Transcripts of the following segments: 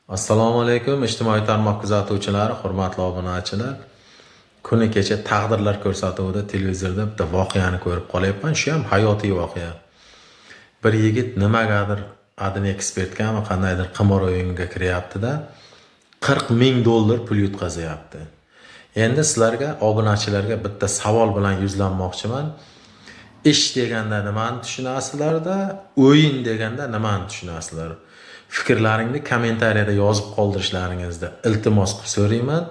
Assalomu alaykum ijtimoiy tarmoq kuzatuvchilari, hurmatli obunachilar. Kuni kecha taqdirlar ko'rsatuvida televizorda bitta voqeani ko'rib qolyapman. Shu ham hayotiy voqea. Bir yigit nimagadir adini ekspertgami qandaydir qimor o'yiniga kiryapti-da, $40,000 pul yutqazyapti. Endi sizlarga, obunachilarga bitta savol bilan yuzlanmoqchiman. Ish deganda nimani tushunasizlar-da, o'yin deganda nimani tushunasizlar? Fikrlaringni kommentariyada yozib qoldirishlaringizni iltimos qilib so'rayman.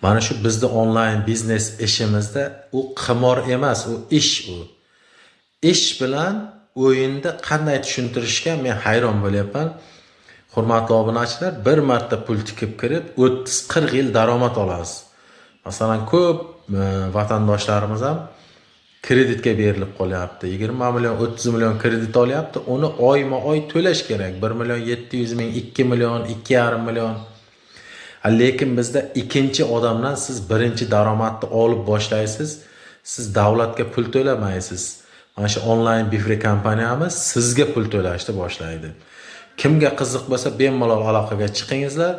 Mana shu bizda onlayn biznes ishimizda u qimor emas, u ish u. Ish bilan o'yinda qanday tushuntirishga men hayron bo'lyapman. Hurmatli obunachilar, bir marta pul tikib kirib 30-40 yil daromad olasiz. Masalan, ko'p vatandoshlarimiz ham kreditga berilib qolyapti. 20 million, 30 million kredit olyapti. Uni oyma-oy to'lash kerak. 1 million 700 ming, 2 million, 2,5 million. Lekin bizda ikkinchi odamdan siz birinchi daromadni olib boshlaysiz. Siz davlatga pul to'lamaysiz. Mana shu onlayn bifri kompaniyamiz sizga pul to'lashni boshlaydi. Kimga qiziq bo'lsa, bemalol aloqaga chiqingizlar.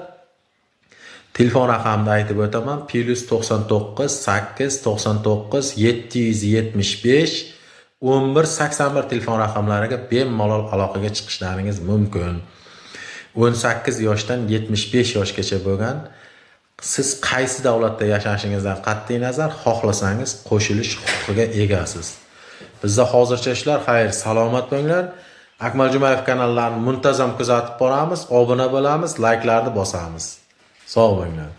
Telefon raqamini aytib o'taman. +99 8 99 775 11 81 telefon raqamlariga bemalol aloqaga chiqishlaringiz mumkin. 18 yoshdan 75 yoshgacha bo'lgan, siz qaysi davlatda yashashingizdan qat'iy nazar xohlasangiz qo'shilish huquqiga egasiz. Bizda hozircha shular. Xayr, salomat bo'linglar. Akmal Jumayev kanallarini muntazam kuzatib boramiz, obuna bo'lamiz, layklarni bosamiz. Sog' bo'linglar.